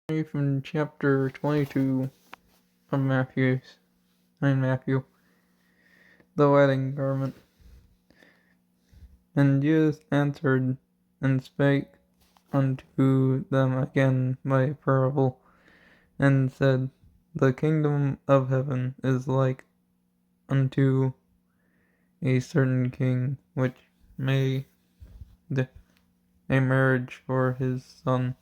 From chapter 22 of Matthew, the wedding garment. And Jesus answered and spake unto them again by a parable, and said, The kingdom of heaven is like unto a certain king, which made a marriage for his son,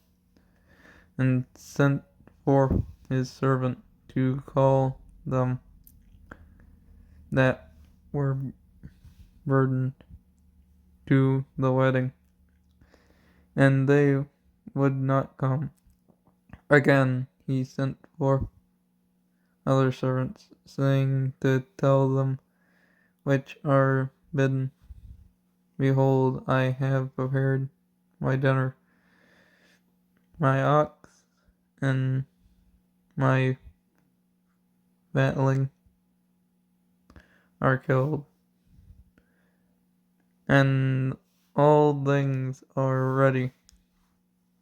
and sent forth his servant to call them that were burdened to the wedding, and they would not come. Again he sent forth other servants, saying to tell them which are bidden, Behold, I have prepared my dinner. My ox and my fatling are killed, and all things are ready.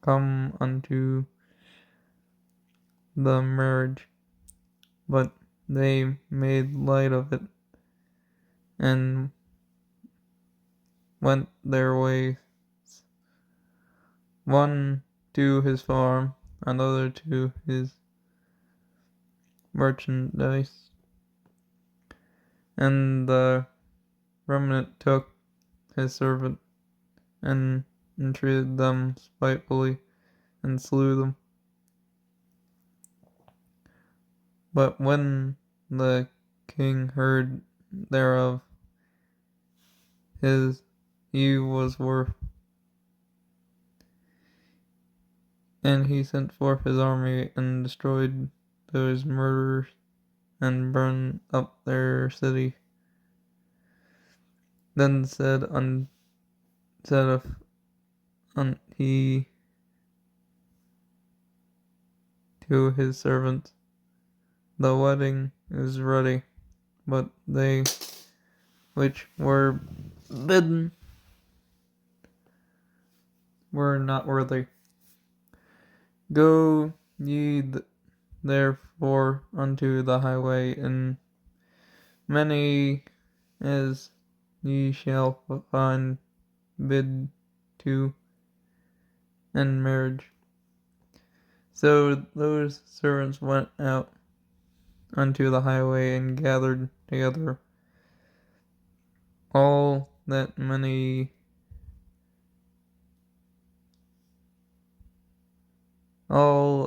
Come unto the marriage. But they made light of it, and went their ways, one to his farm, another to his merchandise. And the remnant took his servant, and entreated them spitefully, and slew them. But when the king heard thereof, he was wroth, and he sent forth his army, and destroyed those murderers, and burned up their city. Then said he to his servants, The wedding is ready, but they which were bidden were not worthy. Go ye therefore unto the highway, and many as ye shall find bid to in marriage. So those servants went out unto the highway, and gathered together all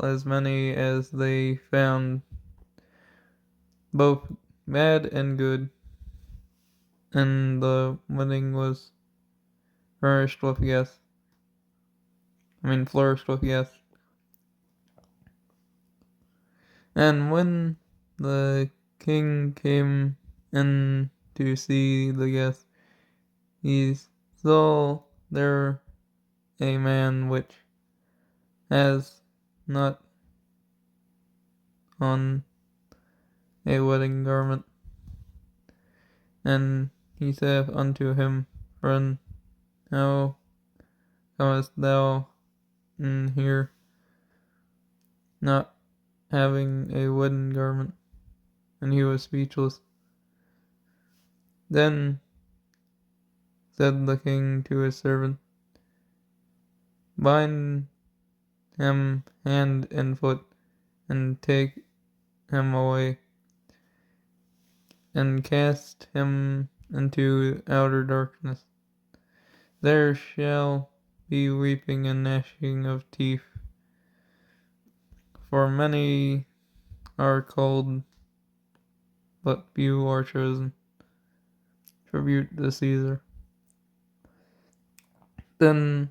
as many as they found, both bad and good. And the wedding was flourished with guests. And when the king came in to see the guests, he saw there a man which has not on a wedding garment. And he saith unto him, Friend, how comest thou in here, not having a wedding garment? And he was speechless. Then said the king to his servant, Bind him hand and foot, and take him away, and cast him into outer darkness. There shall be weeping and gnashing of teeth, for many are called, but few are chosen. Tribute to Caesar. Then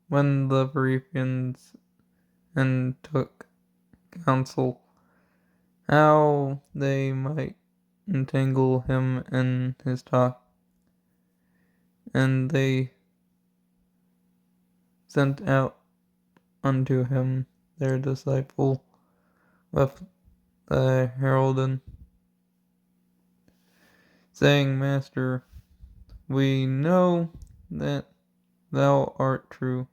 when the Pharisees and took counsel how they might entangle him in his talk, and they sent out unto him their disciple with the heraldin, saying, Master, we know that thou art true,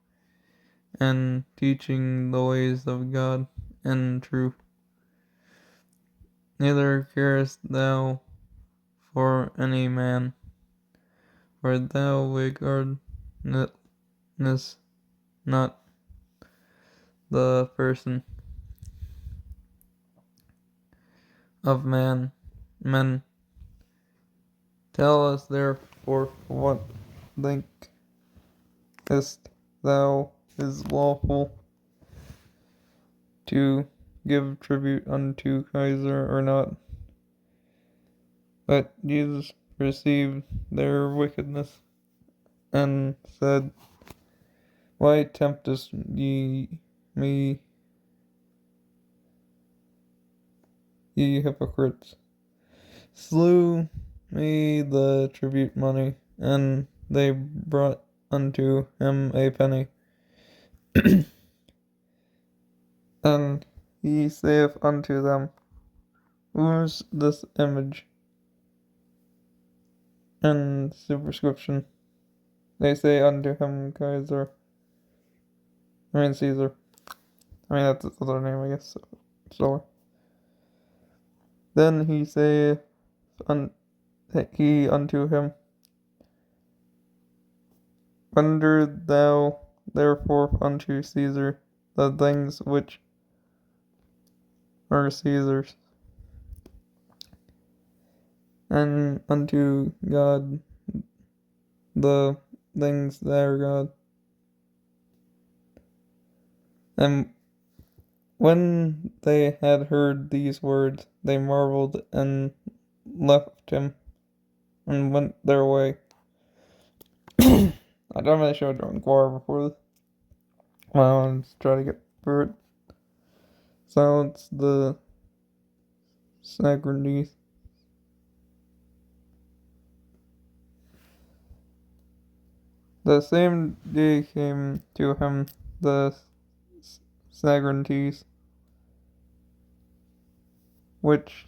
and teaching the ways of God in truth. Neither carest thou for any man, for thou regardest not the person of men. Tell us therefore what thinkest thou is lawful, to give tribute unto Caesar or not? But Jesus perceived their wickedness, and said, Why temptest ye me, ye hypocrites? Slew me the tribute money. And they brought unto him a penny. And he saith unto them, Whose this image and superscription? They say unto him, Caesar. Caesar. That's his other name, I guess. So then he saith he unto him, Render thou therefore unto Caesar the things which are Caesar's, and unto God the things that are God. And when they had heard these words, they marveled, and left him, and went their way. I don't really show Drunk War before this. Well, let's try to get through it. Silence the Socrates. The same day came to him the Socrates, which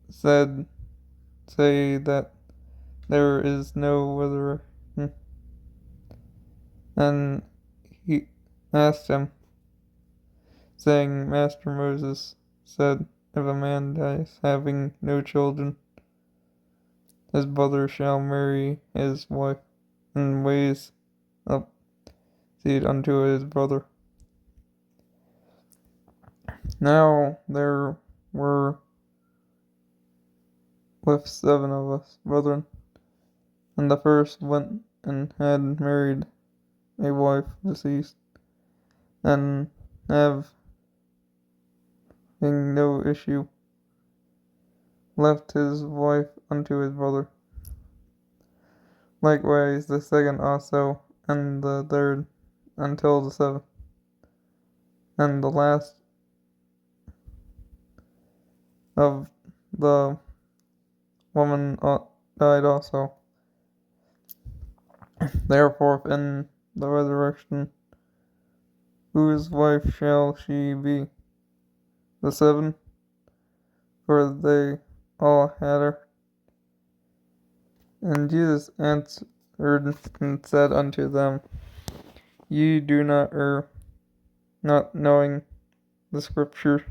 say that there is no resurrection. And he asked him, saying, Master Moses said, if a man dies having no children, his brother shall marry his wife, and raise up seed unto his brother. Now there were with 7 of us brethren, and the first went and had married a wife deceased, and having no issue, left his wife unto his brother. Likewise the second also, and the third, until the 7th. And the last of the woman died also. Therefore in the resurrection, whose wife shall she be? The 7? For they all had her. And Jesus answered and said unto them, Ye do not err, not knowing the Scripture,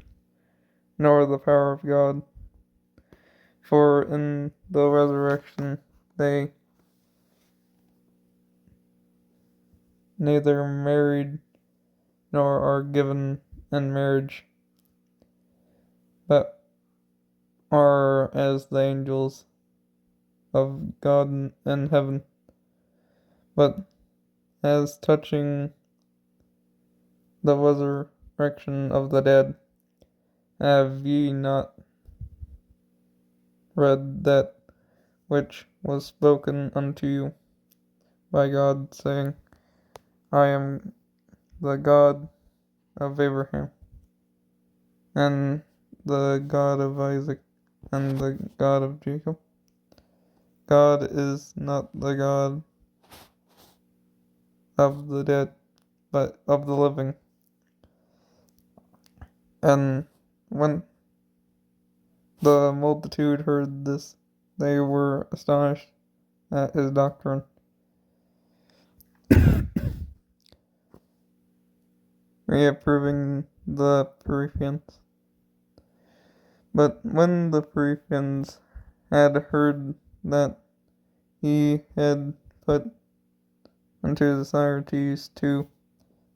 nor the power of God. For in the resurrection they neither married nor are given in marriage, but are as the angels of God in heaven. But as touching the resurrection of the dead, have ye not read that which was spoken unto you by God, saying, I am the God of Abraham, and the God of Isaac, and the God of Jacob? God is not the God of the dead, but of the living. And when the multitude heard this, they were astonished at his doctrine. reapproving the Peruvians. But when the Peruvians had heard that he had put unto the Socrates to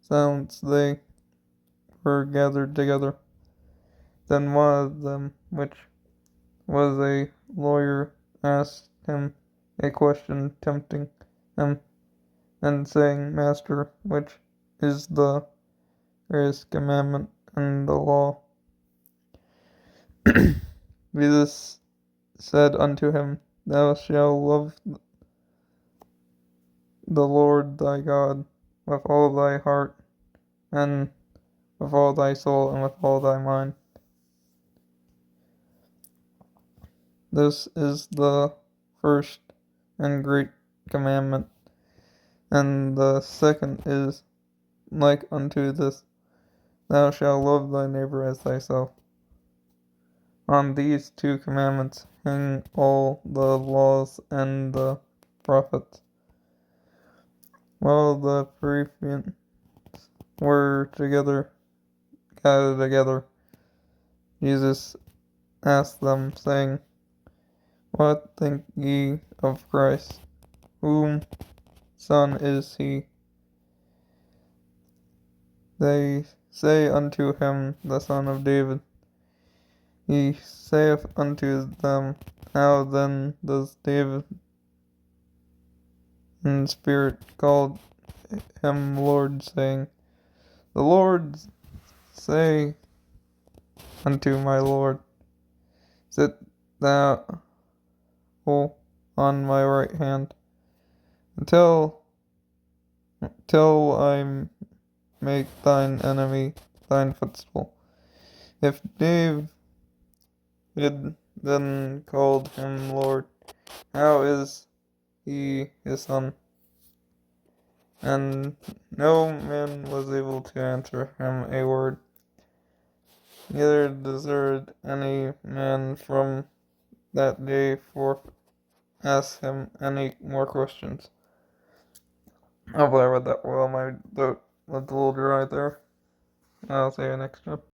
silence, they were gathered together. Then one of them, which was a lawyer, asked him a question, tempting him, and saying, Master, which is the greatest commandment in the law? Jesus said unto him, Thou shalt love the Lord thy God with all thy heart, and with all thy soul, and with all thy mind. This is the first and great commandment, and the second is like unto this, Thou shalt love thy neighbor as thyself. On these two commandments hang all the laws and the prophets. While the Peruvians were gathered together, Jesus asked them, saying, What think ye of Christ? Whom son is he? They say unto him, The son of David. He saith unto them, How then does David in spirit call him Lord, saying, The Lord say unto my Lord, Sit thou on my right hand, until I make thine enemy thine footstool. If David then called him Lord, how is he his son? And no man was able to answer him a word, neither deserted any man from that day forth ask him any more questions. Hopefully I read that well. My throat was a little dry there. I'll see you next time.